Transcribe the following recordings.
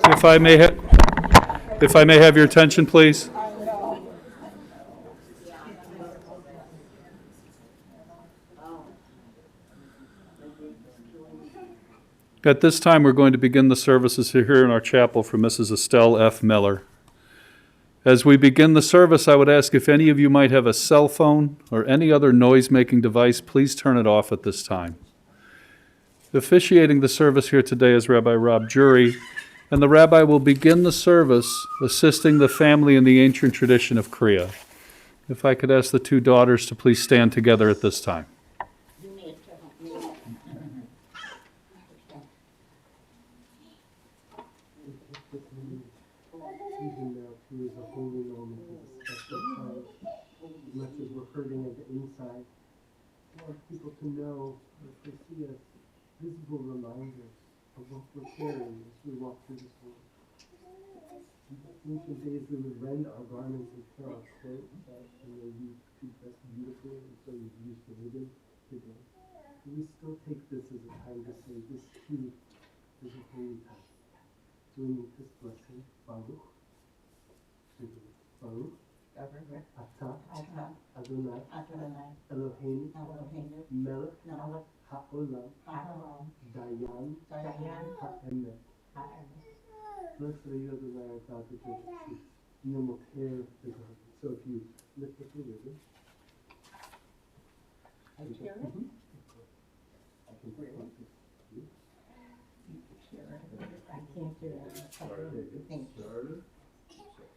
If I may have your attention, please. At this time, we're going to begin the services here in our chapel for Mrs. Estelle F. Miller. As we begin the service, I would ask if any of you might have a cell phone or any other noise-making device, please turn it off at this time. Officiating the service here today is Rabbi Rob Jury, and the rabbi will begin the service assisting the family in the ancient tradition of Kriya. If I could ask the two daughters to please stand together at this time. Much as we're hurting at the inside, I want people to know that they see us visible reminders of what we're carrying as we walk through this world. In ancient days, we would rend our garments and tear our clothes out, and they used to dress beautifully, and so we use the ribbon today. But we still take this as a time to say this too is a holy time. So we make this blessing, Baruch. Baruch. Ata Adonai Eloheinu Melech Ha'olam Dayan Ha'emet. Blessed are you, Adonai, our God, the judge of truth. And then we'll tear the garment. So if you lift up your ribbon. I tear it? I can tear it. I can't do it. Thank you.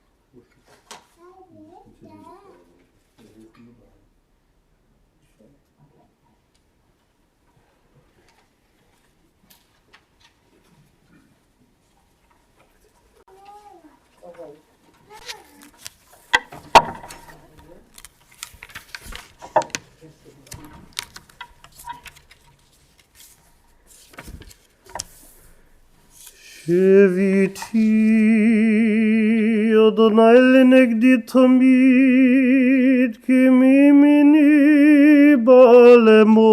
Shiviti Adonai lenegdi tamid ki mimini balemot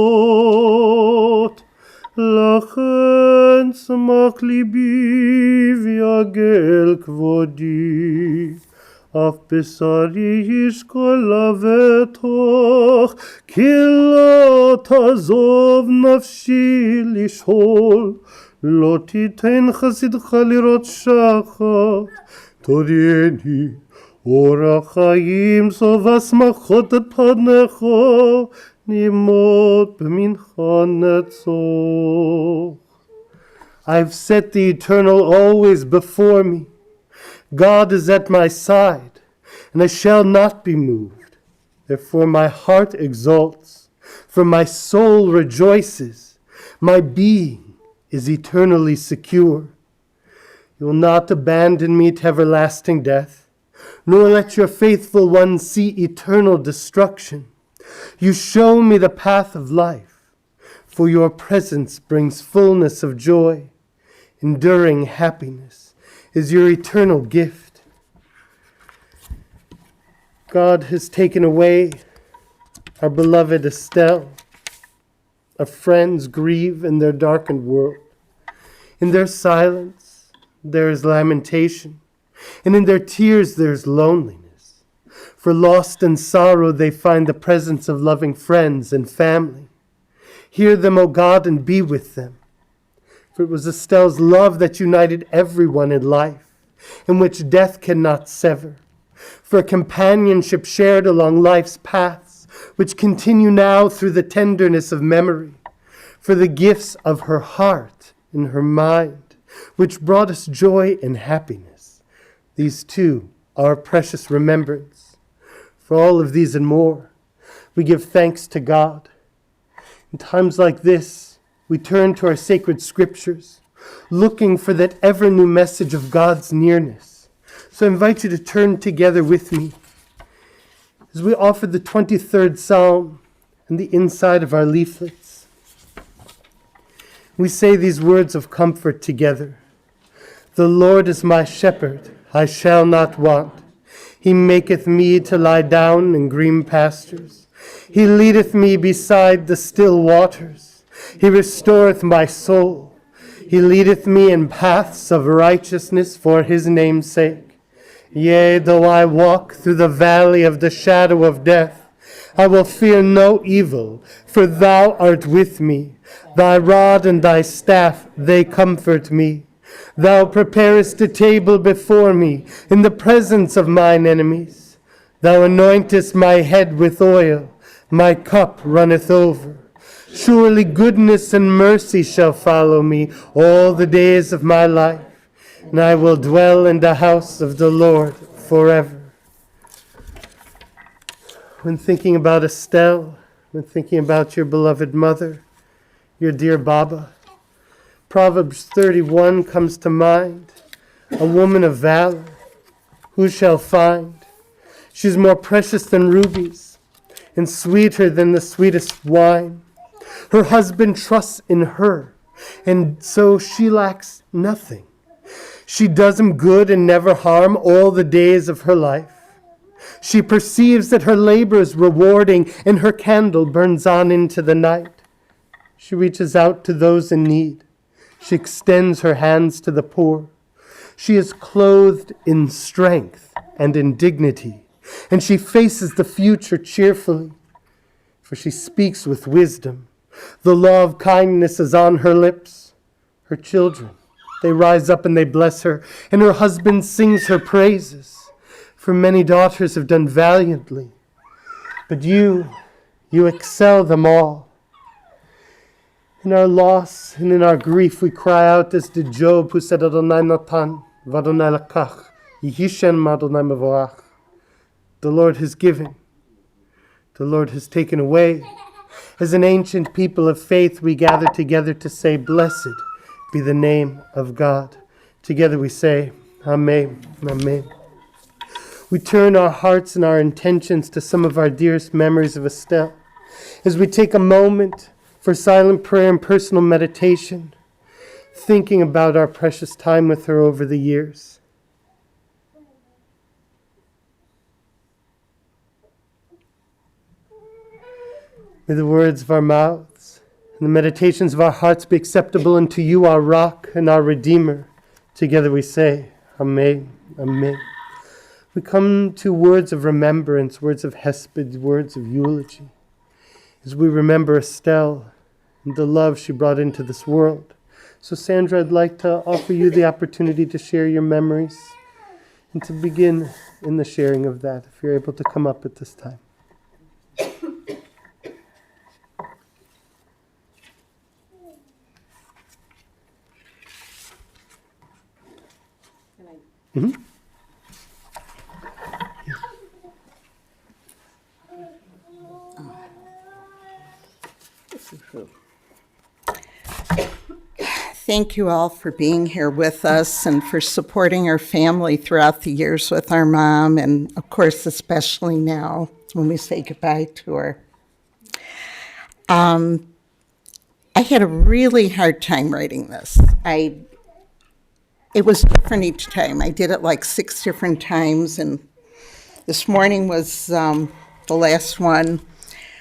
lachen smach libi v'yagel kvodi af besari yishkol lavetoch ki lo tazov nafshi lishol לא תיתן חסידך לראות שחר, תודיעני אורח חיים סוף השמחות את פניך, נימות במנחה נצור. I've set the eternal always before me. God is at my side, and I shall not be moved. Therefore my heart exults, for my soul rejoices, my being is eternally secure. You will not abandon me to everlasting death, nor let your faithful ones see eternal destruction. You show me the path of life, for your presence brings fullness of joy. Enduring happiness is your eternal gift. God has taken away our beloved Estelle. Our friends grieve in their darkened world. In their silence, there is lamentation, and in their tears, there is loneliness. For lost in sorrow, they find the presence of loving friends and family. Hear them, O God, and be with them. For it was Estelle's love that united everyone in life, in which death cannot sever. For companionship shared along life's paths, which continue now through the tenderness of memory, for the gifts of her heart and her mind, which brought us joy and happiness. These too are a precious remembrance. For all of these and more, we give thanks to God. In times like this, we turn to our sacred scriptures, looking for that ever new message of God's nearness. So I invite you to turn together with me as we offer the 23rd Psalm and the inside of our leaflets. We say these words of comfort together. The Lord is my shepherd, I shall not want. He maketh me to lie down in green pastures. He leadeth me beside the still waters. He restoreth my soul. He leadeth me in paths of righteousness for his name's sake. Yea, though I walk through the valley of the shadow of death, I will fear no evil, for thou art with me. Thy rod and thy staff, they comfort me. Thou preparest a table before me in the presence of mine enemies. Thou anointest my head with oil, my cup runneth over. Surely goodness and mercy shall follow me all the days of my life, and I will dwell in the house of the Lord forever. When thinking about Estelle, when thinking about your beloved mother, your dear Baba, Proverbs 31 comes to mind. A woman of valor, who shall find? She's more precious than rubies, and sweeter than the sweetest wine. Her husband trusts in her, and so she lacks nothing. She does him good and never harm all the days of her life. She perceives that her labor is rewarding, and her candle burns on into the night. She reaches out to those in need. She extends her hands to the poor. She is clothed in strength and in dignity, and she faces the future cheerfully, for she speaks with wisdom. The law of kindness is on her lips. Her children, they rise up and they bless her, and her husband sings her praises. For many daughters have done valiantly, but you excel them all. In our loss and in our grief, we cry out as did Job, who said, Adonai natan, v'Adonai lakach, yihishen ma'Adonai mevorach. The Lord has given, the Lord has taken away. As an ancient people of faith, we gather together to say, Blessed be the name of God. Together we say, Amen, Amen. We turn our hearts and our intentions to some of our dearest memories of Estelle. As we take a moment for silent prayer and personal meditation, thinking about our precious time with her over the years. May the words of our mouths and the meditations of our hearts be acceptable unto you, our rock and our redeemer. Together we say, Amen, Amen. We come to words of remembrance, words of hesped, words of eulogy. As we remember Estelle and the love she brought into this world. So Sandra, I'd like to offer you the opportunity to share your memories and to begin in the sharing of that, if you're able to come up at this time. Mm-hmm. Thank you all for being here with us and for supporting our family throughout the years with our mom, and of course, especially now when we say goodbye to her. I had a really hard time writing this. It was different each time. I did it like 6 different times, and this morning was the last one.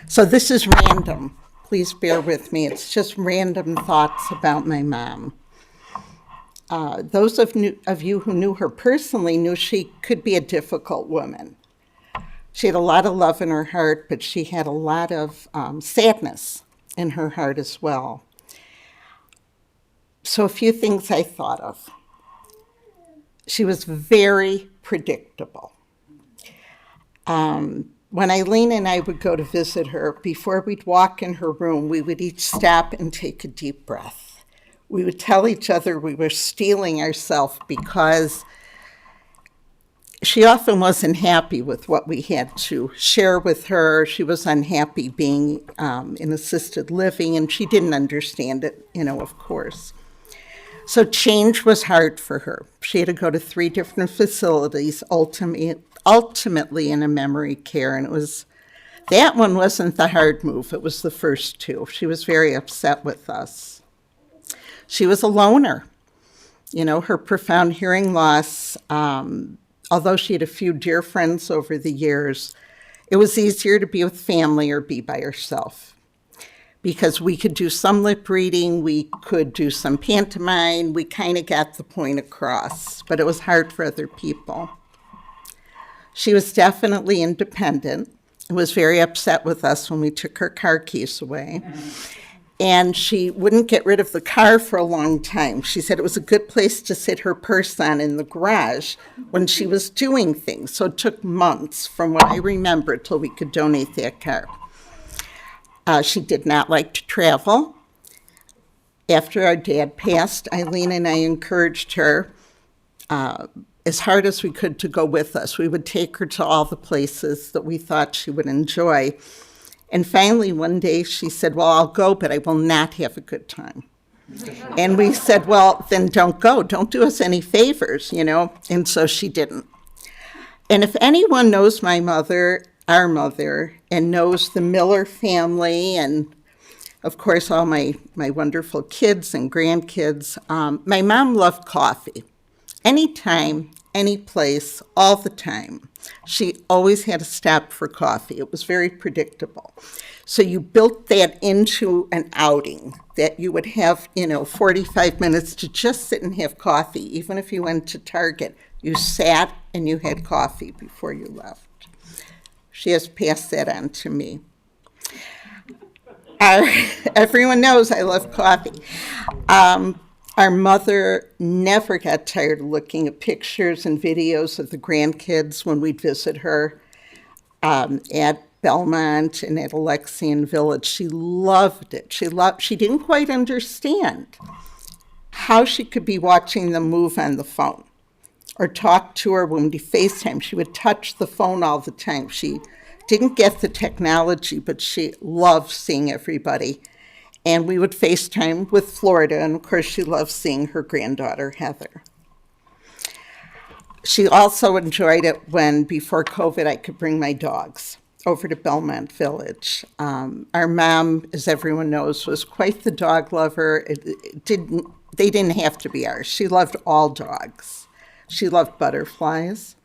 So this is random. Please bear with me. It's just random thoughts about my mom. Those of you who knew her personally knew she could be a difficult woman. She had a lot of love in her heart, but she had a lot of sadness in her heart as well. So a few things I thought of. She was very predictable. When Eileen and I would go to visit her, before we'd walk in her room, we would each stop and take a deep breath. We would tell each other we were steeling ourselves because she often wasn't happy with what we had to share with her. She was unhappy being in assisted living, and she didn't understand it, of course. So change was hard for her. She had to go to 3 different facilities, ultimately in a memory care, and that one wasn't the hard move. It was the first 2. She was very upset with us. She was a loner. Her profound hearing loss, although she had a few dear friends over the years, it was easier to be with family or be by herself. because we could do some lip reading, we could do some pantomime, we kind of got the point across, but it was hard for other people. She was definitely independent and was very upset with us when we took her car keys away. And she wouldn't get rid of the car for a long time. She said it was a good place to sit her purse on in the garage when she was doing things. So it took months, from what I remember, till we could donate that car. She did not like to travel. After our dad passed, Eileen and I encouraged her as hard as we could to go with us. We would take her to all the places that we thought she would enjoy. And finally, one day she said, well, I'll go, but I will not have a good time. And we said, well, then don't go. Don't do us any favors, you know? And so she didn't. And if anyone knows my mother, our mother, and knows the Miller family, and of course, all my wonderful kids and grandkids, my mom loved coffee. Anytime, any place, all the time. She always had to stop for coffee. It was very predictable. So you built that into an outing, that you would have, 45 minutes to just sit and have coffee. Even if you went to Target, you sat and you had coffee before you left. She has passed that on to me. Everyone knows I love coffee. Our mother never got tired of looking at pictures and videos of the grandkids when we'd visit her at Belmont and at Alexian Village. She loved it. She didn't quite understand how she could be watching them move on the phone or talk to her when we FaceTime. She would touch the phone all the time. She didn't get the technology, but she loved seeing everybody. And we would FaceTime with Florida, and of course she loved seeing her granddaughter, Heather. She also enjoyed it when, before COVID, I could bring my dogs over to Belmont Village. Our mom, as everyone knows, was quite the dog lover. They didn't have to be ours. She loved all dogs. She loved butterflies.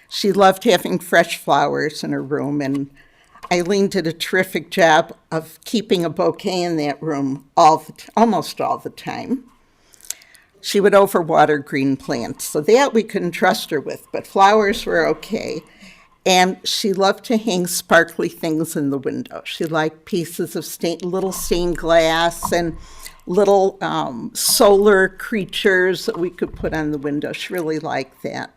She loved having fresh flowers in her room, and Eileen did a terrific job of keeping a bouquet in that room almost all the time. She would overwater green plants, so that we couldn't trust her with, but flowers were okay. And she loved to hang sparkly things in the window. She liked pieces of little stained glass and little solar creatures that we could put on the window. She really liked that.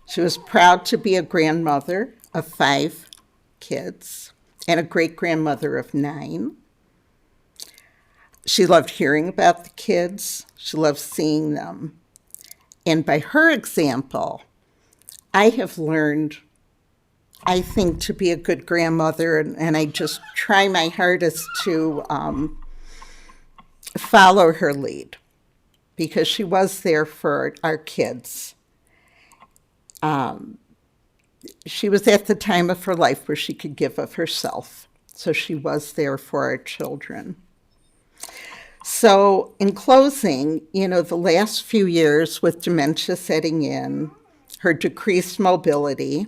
She was proud to be a grandmother of 5 kids and a great-grandmother of 9. She loved hearing about the kids. She loved seeing them. And by her example, I have learned, I think, to be a good grandmother, and I just try my hardest to follow her lead, because she was there for our kids. She was at the time of her life where she could give of herself. So she was there for our children. So in closing, the last few years with dementia setting in, her decreased mobility,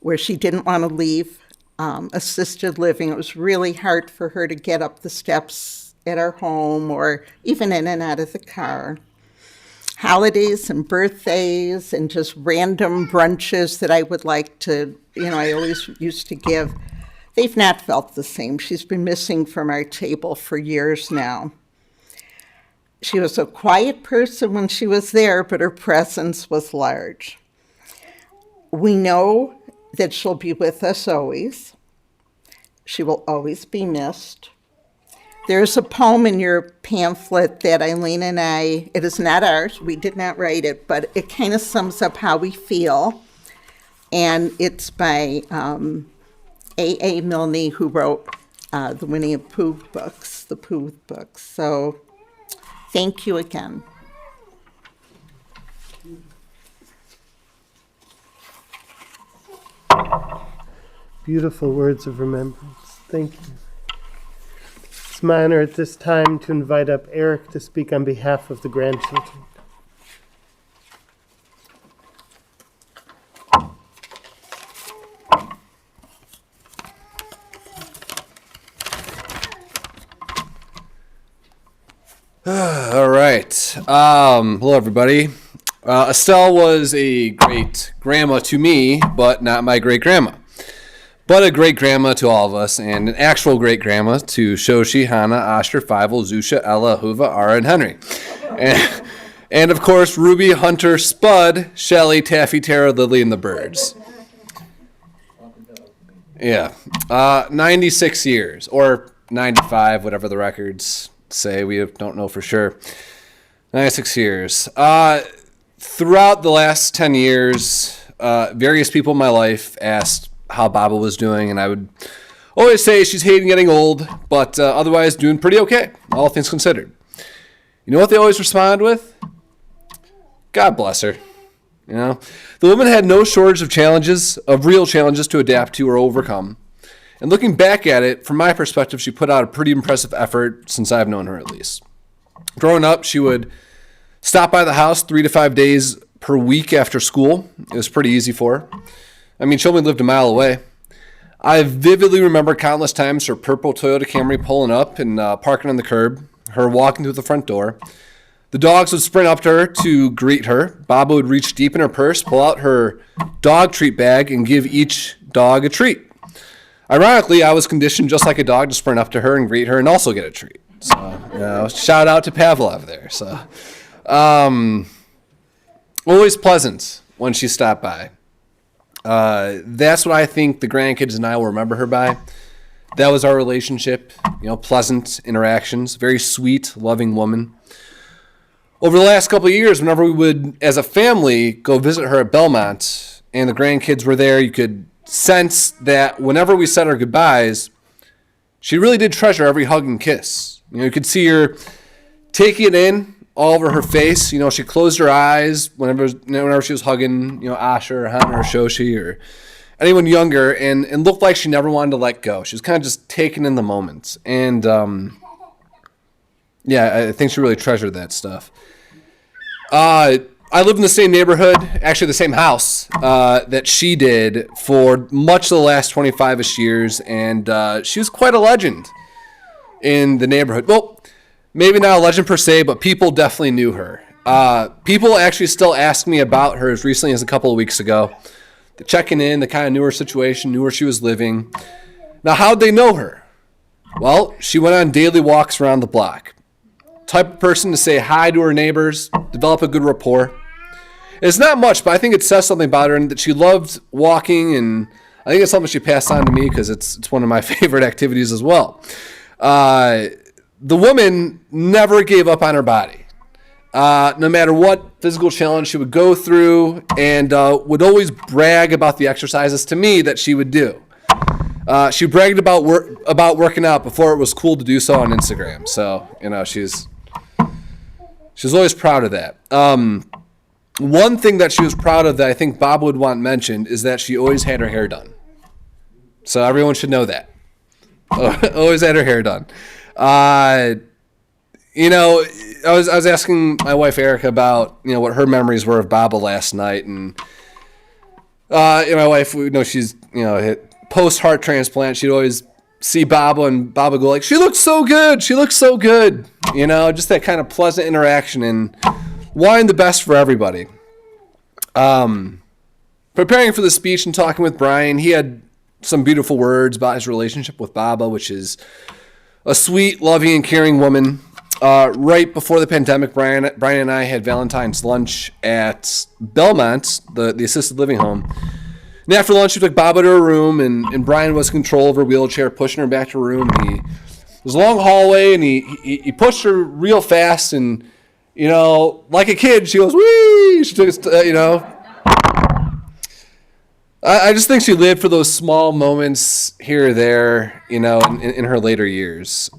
where she didn't want to leave assisted living, it was really hard for her to get up the steps at our home or even in and out of the car. Holidays and birthdays and just random brunches that I would like to, I always used to give, they've not felt the same. She's been missing from our table for years now. She was a quiet person when she was there, but her presence was large. We know that she'll be with us always. She will always be missed. There's a poem in your pamphlet that Eileen and I, it is not ours, we did not write it, but it kind of sums up how we feel. And it's by A.A. Milne, who wrote the Winnie the Pooh books, the Pooh books. So thank you again. Beautiful words of remembrance. Thank you. It's my honor at this time to invite up Eric to speak on behalf of the grandchildren. All right. Hello, everybody. Estelle was a great grandma to me, but not my great grandma. But a great grandma to all of us, and an actual great grandma to Shoshi, Hannah, Asher, Fievel, Zusha, Ella, Huva, Ara, and Henry. And of course, Ruby, Hunter, Spud, Shelly, Taffy, Tara, Lily, and the birds. Yeah. 96 years, or 95, whatever the records say. We don't know for sure. 96 years. Throughout the last 10 years, various people in my life asked how Baba was doing, and I would always say she's hating getting old, but otherwise doing pretty okay, all things considered. You know what they always respond with? God bless her. You know, the woman had no shortage of challenges, of real challenges to adapt to or overcome. And looking back at it, from my perspective, she put out a pretty impressive effort since I've known her, at least. Growing up, she would stop by the house 3 to 5 days per week after school. It was pretty easy for her. I mean, she only lived a mile away. I vividly remember countless times her purple Toyota Camry pulling up and parking on the curb, her walking through the front door. The dogs would sprint up to her to greet her. Baba would reach deep in her purse, pull out her dog treat bag, and give each dog a treat. Ironically, I was conditioned just like a dog to sprint up to her and greet her and also get a treat. So, shout out to Pavlov there. So, always pleasant when she stopped by. That's what I think the grandkids and I will remember her by. That was our relationship, pleasant interactions, very sweet, loving woman. Over the last couple of years, whenever we would, as a family, go visit her at Belmont and the grandkids were there, you could sense that whenever we said our goodbyes, she really did treasure every hug and kiss. You could see her taking it in all over her face. She closed her eyes whenever she was hugging, Asher or Hannah or Shoshi or anyone younger, and looked like she never wanted to let go. She was kind of just taking in the moments. And, I think she really treasured that stuff. I live in the same neighborhood, actually the same house that she did for much of the last 25-ish years, and she was quite a legend in the neighborhood. Well, maybe not a legend per se, but people definitely knew her. People actually still ask me about her as recently as a couple of weeks ago. They're checking in, they kind of knew her situation, knew where she was living. Now, how'd they know her? Well, she went on daily walks around the block. Type of person to say hi to her neighbors, develop a good rapport. It's not much, but I think it says something about her and that she loved walking, and I think it's something she passed on to me because it's one of my favorite activities as well. The woman never gave up on her body. No matter what physical challenge she would go through, and would always brag about the exercises to me that she would do. She bragged about working out before it was cool to do so on Instagram. So, she's always proud of that. One thing that she was proud of that I think Bob would want mentioned is that she always had her hair done. So everyone should know that. Always had her hair done. I was asking my wife Erica about what her memories were of Baba last night, and my wife, she's post heart transplant. She'd always see Baba, and Baba go like, "She looks so good. She looks so good." Just that kind of pleasant interaction and wanting the best for everybody. Preparing for the speech and talking with Brian, he had some beautiful words about his relationship with Baba, which is a sweet, loving, and caring woman. Right before the pandemic, Brian and I had Valentine's lunch at Belmont, the assisted living home. And after lunch, we took Baba to her room, and Brian was in control of her wheelchair, pushing her back to her room. It was a long hallway, and he pushed her real fast, and, like a kid, she goes, "Wee!" She took I just think she lived for those small moments here or there, in her later years.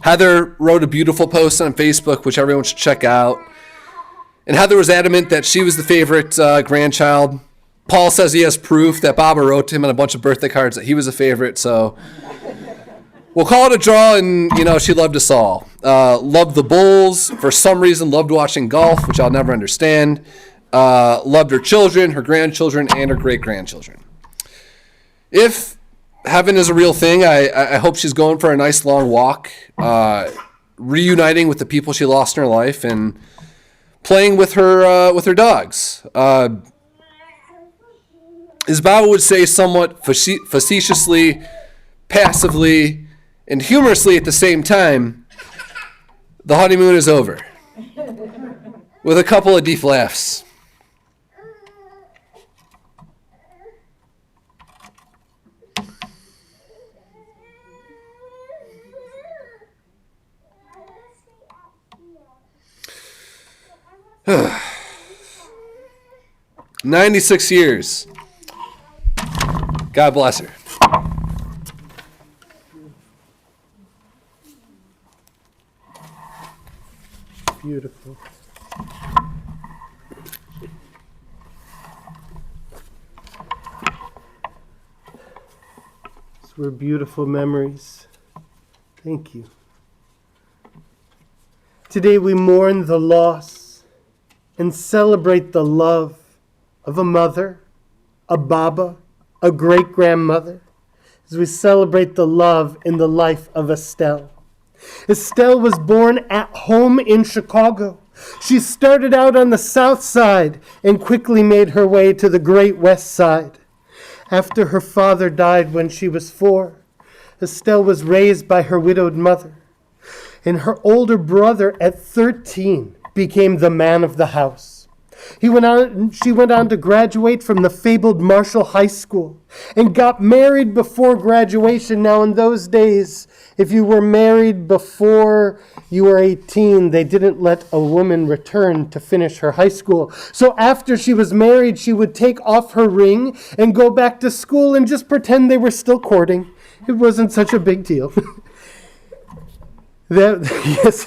Heather wrote a beautiful post on Facebook, which everyone should check out. And Heather was adamant that she was the favorite grandchild. Paul says he has proof that Baba wrote to him on a bunch of birthday cards that he was a favorite. So we'll call it a draw, and, she loved us all. Loved the Bulls. For some reason, loved watching golf, which I'll never understand. Loved her children, her grandchildren, and her great-grandchildren. If heaven is a real thing, I hope she's going for a nice long walk reuniting with the people she lost in her life and playing with her dogs. As Baba would say, somewhat facetiously, passively, and humorously at the same time, the honeymoon is over. With a couple of deep laughs. 96 years. God bless her. Beautiful. These were beautiful memories. Thank you. Today we mourn the loss and celebrate the love of a mother, a baba, a great-grandmother, as we celebrate the love in the life of Estelle. Estelle was born at home in Chicago. She started out on the south side and quickly made her way to the great west side. After her father died when she was 4, Estelle was raised by her widowed mother. And her older brother at 13 became the man of the house. She went on to graduate from the fabled Marshall High School and got married before graduation. Now, in those days, if you were married before you were 18, they didn't let a woman return to finish her high school. So after she was married, she would take off her ring and go back to school and just pretend they were still courting. It wasn't such a big deal. Yes,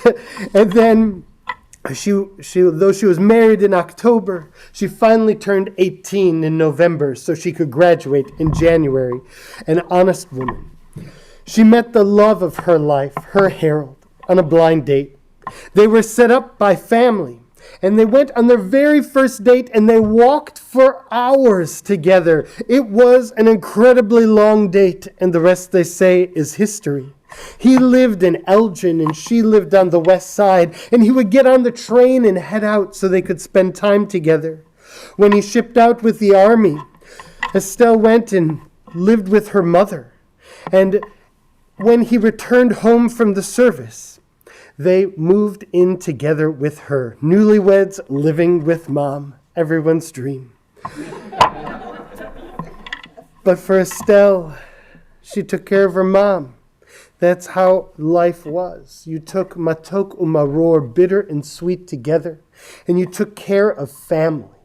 and then though she was married in October, she finally turned 18 in November so she could graduate in January, an honest woman. She met the love of her life, her Harold, on a blind date. They were set up by family, and they went on their very first date, and they walked for hours together. It was an incredibly long date, and the rest, they say, is history. He lived in Elgin and she lived on the west side, and he would get on the train and head out so they could spend time together. When he shipped out with the army, Estelle went and lived with her mother. And when he returned home from the service, they moved in together with her. Newlyweds living with mom, everyone's dream. But for Estelle, she took care of her mom. That's how life was. You took matok umaror, bitter and sweet together, and you took care of family,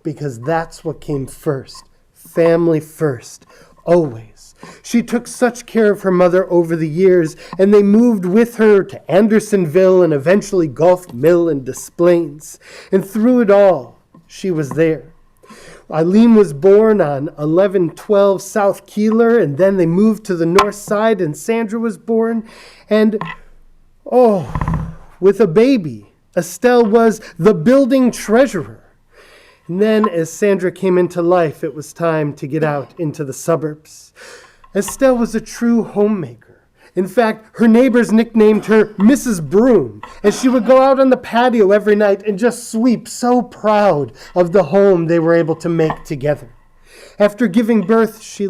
because that's what came first. Family first, always. She took such care of her mother over the years, and they moved with her to Andersonville and eventually Gulf Mill and Des Plaines. And through it all, she was there. Eileen was born on 1112 South Keeler, and then they moved to the north side, and Sandra was born. And, with a baby, Estelle was the building treasurer. And then as Sandra came into life, it was time to get out into the suburbs. Estelle was a true homemaker. In fact, her neighbors nicknamed her Mrs. Broom, as she would go out on the patio every night and just sweep, so proud of the home they were able to make together. After giving birth, she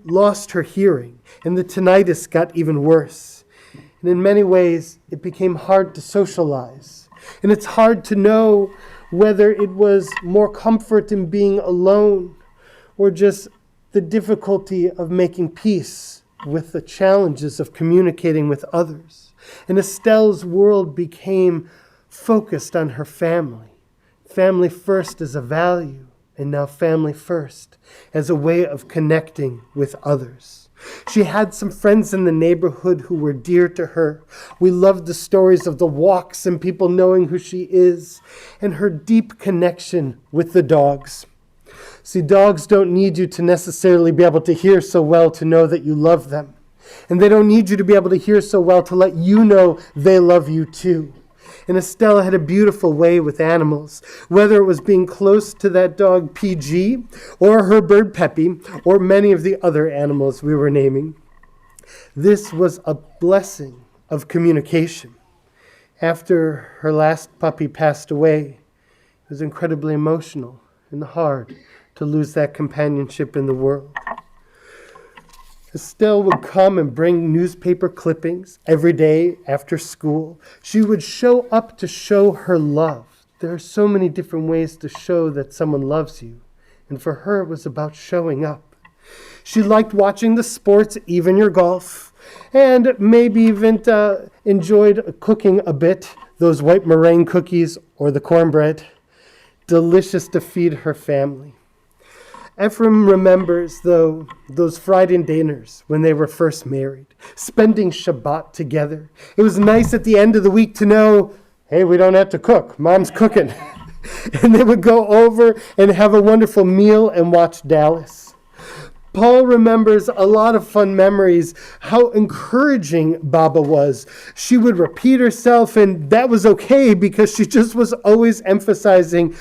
lost her hearing, and the tinnitus got even worse. And in many ways, it became hard to socialize. And it's hard to know whether it was more comfort in being alone or just the difficulty of making peace with the challenges of communicating with others. And Estelle's world became focused on her family. Family first as a value, and now family first as a way of connecting with others. She had some friends in the neighborhood who were dear to her. We loved the stories of the walks and people knowing who she is, and her deep connection with the dogs. See, dogs don't need you to necessarily be able to hear so well to know that you love them. And they don't need you to be able to hear so well to let you know they love you too. And Estelle had a beautiful way with animals, whether it was being close to that dog PG, or her bird Peppy, or many of the other animals we were naming. This was a blessing of communication. After her last puppy passed away, it was incredibly emotional and hard to lose that companionship in the world. Estelle would come and bring newspaper clippings every day after school. She would show up to show her love. There are so many different ways to show that someone loves you. And for her, it was about showing up. She liked watching the sports, even your golf, and maybe even enjoyed cooking a bit, those white meringue cookies or the cornbread, delicious to feed her family. Ephraim remembers, though, those Friday dinners when they were first married, spending Shabbat together. It was nice at the end of the week to know, hey, we don't have to cook. Mom's cooking. And they would go over and have a wonderful meal and watch Dallas. Paul remembers a lot of fun memories, how encouraging Baba was. She would repeat herself, and that was okay because she just was always emphasizing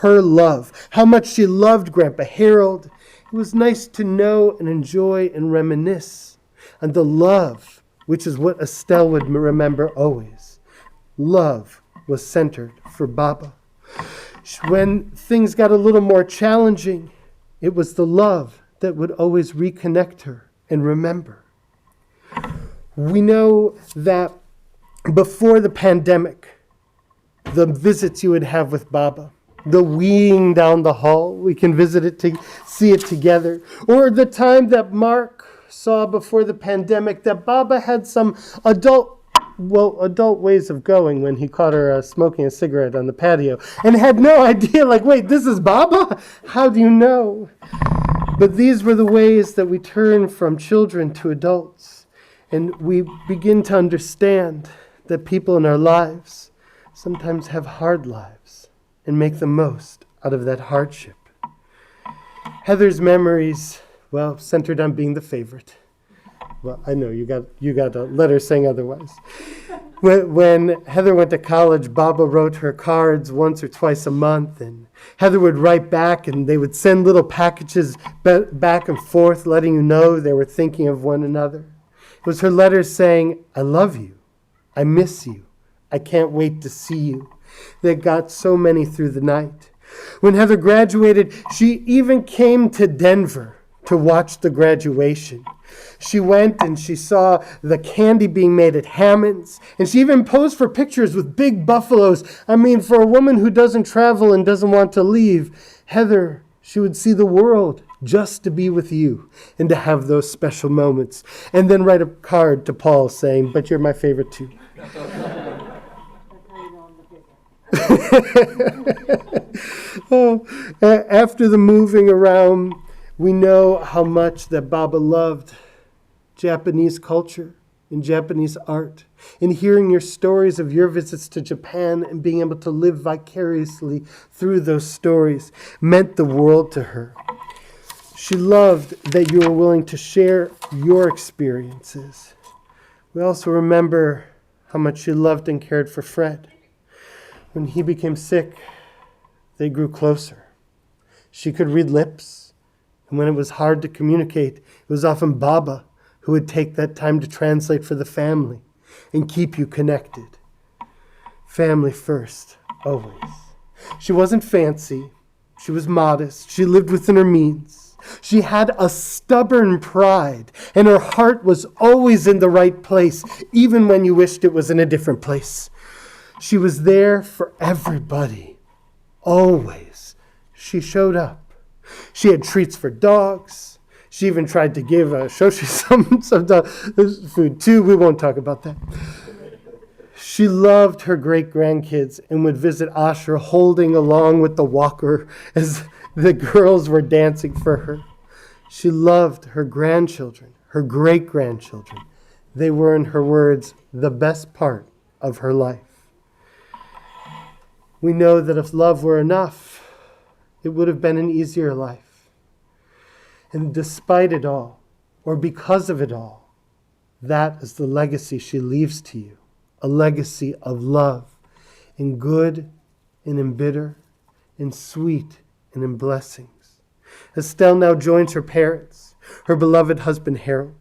her love, how much she loved Grandpa Harold. It was nice to know and enjoy and reminisce. And the love, which is what Estelle would remember always. Love was centered for Baba. When things got a little more challenging, it was the love that would always reconnect her and remember. We know that before the pandemic, the visits you would have with Baba, the weeing down the hall, we can visit it to see it together, or the time that Mark saw before the pandemic that Baba had some adult ways of going when he caught her smoking a cigarette on the patio and had no idea, like, wait, this is Baba? How do you know? But these were the ways that we turn from children to adults, and we begin to understand that people in our lives sometimes have hard lives and make the most out of that hardship. Heather's memories, well, centered on being the favorite. Well, I know you got a letter saying otherwise. When Heather went to college, Baba wrote her cards once or twice a month, and Heather would write back, and they would send little packages back and forth, letting you know they were thinking of one another. It was her letters saying, I love you, I miss you, I can't wait to see you. That got so many through the night. When Heather graduated, she even came to Denver to watch the graduation. She went and she saw the candy being made at Hammond's, and she even posed for pictures with big buffaloes. I mean, for a woman who doesn't travel and doesn't want to leave, Heather, she would see the world just to be with you and to have those special moments. And then write a card to Paul saying, but you're my favorite too. After the moving around, we know how much that Baba loved Japanese culture and Japanese art. And hearing your stories of your visits to Japan and being able to live vicariously through those stories meant the world to her. She loved that you were willing to share your experiences. We also remember how much she loved and cared for Fred. When he became sick, they grew closer. She could read lips, and when it was hard to communicate, it was often Baba who would take that time to translate for the family and keep you connected. Family first, always. She wasn't fancy. She was modest. She lived within her means. She had a stubborn pride, and her heart was always in the right place, even when you wished it was in a different place. She was there for everybody, always. She showed up. She had treats for dogs. She even tried to give Shoshi some dog food too. We won't talk about that. She loved her great-grandkids and would visit Asher holding along with the walker as the girls were dancing for her. She loved her grandchildren, her great-grandchildren. They were, in her words, the best part of her life. We know that if love were enough, it would have been an easier life. And despite it all, or because of it all, that is the legacy she leaves to you. A legacy of love, in good and in bitter, in sweet and in blessings. Estelle now joins her parents, her beloved husband Harold,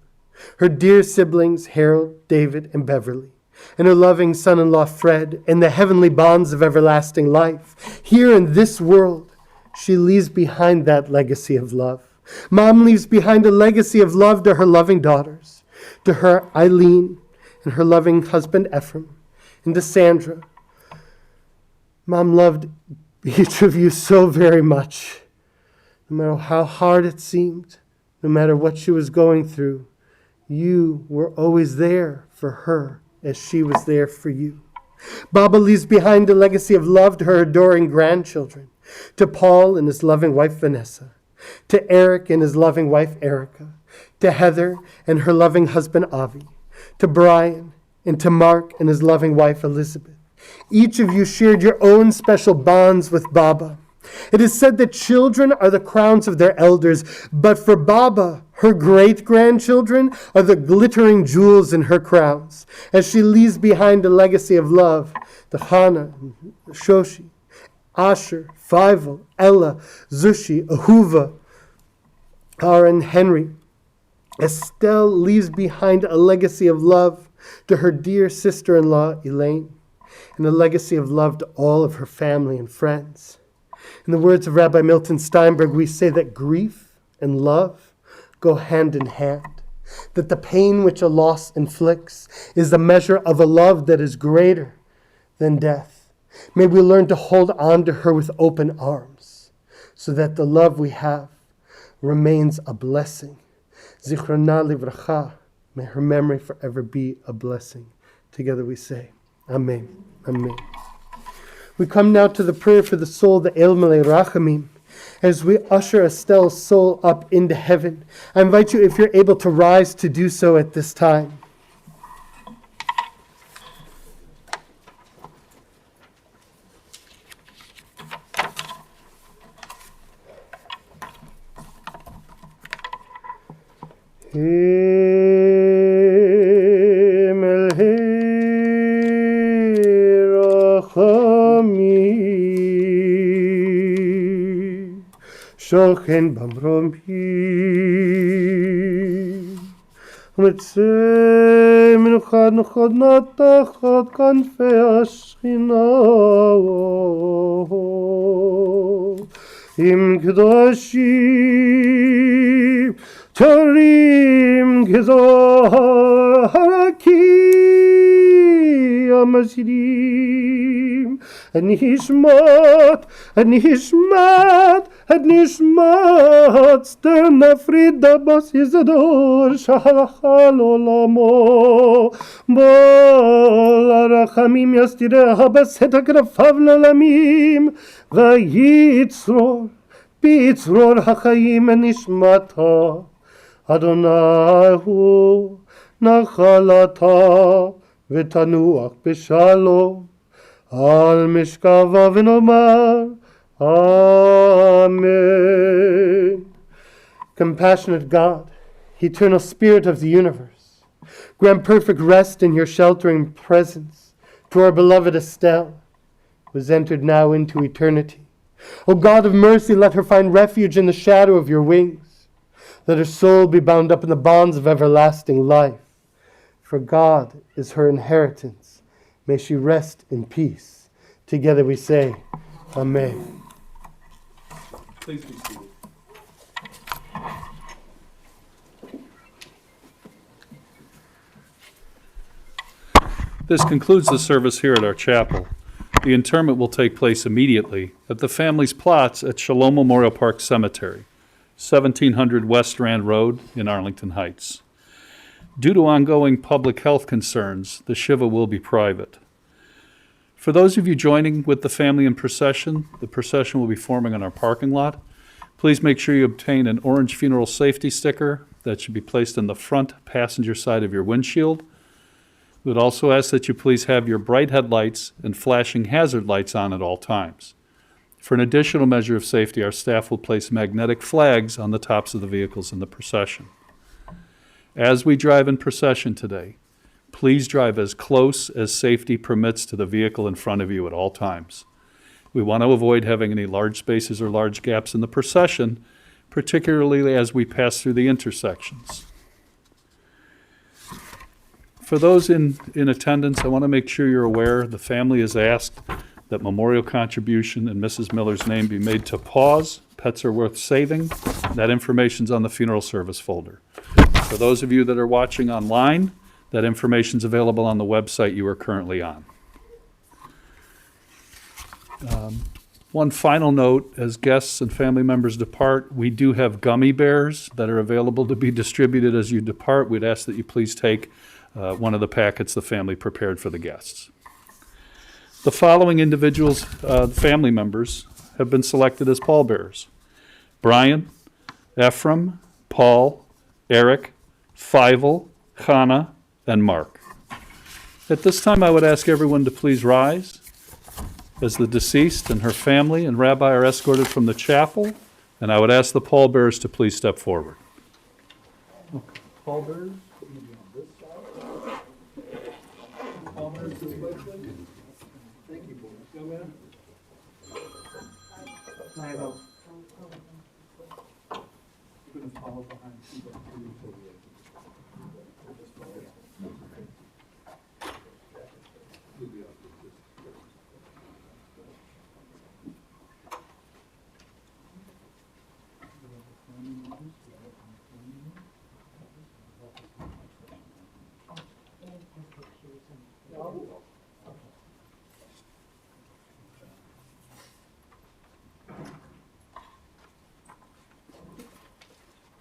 her dear siblings Harold, David, and Beverly, and her loving son-in-law Fred in the heavenly bonds of everlasting life. Here in this world, she leaves behind that legacy of love. Mom leaves behind a legacy of love to her loving daughters, to her Eileen and her loving husband Ephraim, and to Sandra. Mom loved each of you so very much. No matter how hard it seemed, no matter what she was going through, you were always there for her as she was there for you. Baba leaves behind a legacy of love to her adoring grandchildren, to Paul and his loving wife Vanessa, to Eric and his loving wife Erica, to Heather and her loving husband Avi, to Brian and to Mark and his loving wife Elizabeth. Each of you shared your own special bonds with Baba. It is said that children are the crowns of their elders, but for Baba, her great-grandchildren are the glittering jewels in her crowns, as she leaves behind a legacy of love to Hannah, Shoshi, Asher, Fievel, Ella, Zushi, Ahuva, Aaron, Henry. Estelle leaves behind a legacy of love to her dear sister-in-law, Elaine, and a legacy of love to all of her family and friends. In the words of Rabbi Milton Steinberg, we say that grief and love go hand in hand, that the pain which a loss inflicts is the measure of a love that is greater than death. May we learn to hold on to her with open arms, so that the love we have remains a blessing. Zichrona livracha, may her memory forever be a blessing. Together we say, Amen, Amen. We come now to the prayer for the soul, the El Malei Rachamim. As we usher Estelle's soul up into heaven, I invite you, if you're able to rise, to do so at this time. שוכן במרומים ומצא מנוחד נוחדנה תחת כנפי השכינה עם קדושים תורים כזוהר הרקיע המזירים הנשמת סטרנה פרידה בס יזדור שהלכה לעולמו בול הרחמים יסתיריה בסתר כנפיו לעולמים ויצרור ביצרור החיים נשמתה אדוני הוא נחלתה ותנוח בשלום על משכבה ונאמר Amen. Compassionate God, eternal Spirit of the universe, grant perfect rest in your sheltering presence to our beloved Estelle, who has entered now into eternity. O God of mercy, let her find refuge in the shadow of your wings. Let her soul be bound up in the bonds of everlasting life. For God is her inheritance. May she rest in peace. Together we say, Amen. Please be seated. This concludes the service here at our chapel. The interment will take place immediately at the family's plots at Shalom Memorial Park Cemetery, 1700 West Rand Road in Arlington Heights. Due to ongoing public health concerns, the Shiva will be private. For those of you joining with the family in procession, the procession will be forming on our parking lot. Please make sure you obtain an orange funeral safety sticker that should be placed on the front passenger side of your windshield. We would also ask that you please have your bright headlights and flashing hazard lights on at all times. For an additional measure of safety, our staff will place magnetic flags on the tops of the vehicles in the procession. As we drive in procession today, please drive as close as safety permits to the vehicle in front of you at all times. We want to avoid having any large spaces or large gaps in the procession, particularly as we pass through the intersections. For those in attendance, I want to make sure you're aware, the family has asked that memorial contribution in Mrs. Miller's name be made to Paws. Pets are worth saving. That information's on the funeral service folder. For those of you that are watching online, that information's available on the website you are currently on. One final note, as guests and family members depart, we do have gummy bears that are available to be distributed as you depart. We'd ask that you please take one of the packets the family prepared for the guests. The following individuals, family members, have been selected as pallbearers: Brian, Ephraim, Paul, Eric, Fievel, Hannah, and Mark. At this time, I would ask everyone to please rise as the deceased and her family and rabbi are escorted from the chapel, and I would ask the pallbearers to please step forward. Okay. Pallbearers, you're going to be on this side. Pallbearers this way, please. Thank you, boys. Young man. You're going to follow behind.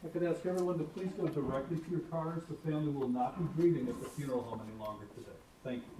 I could ask everyone to please go directly to your cars. The family will not be greeting at the funeral home any longer today. Thank you.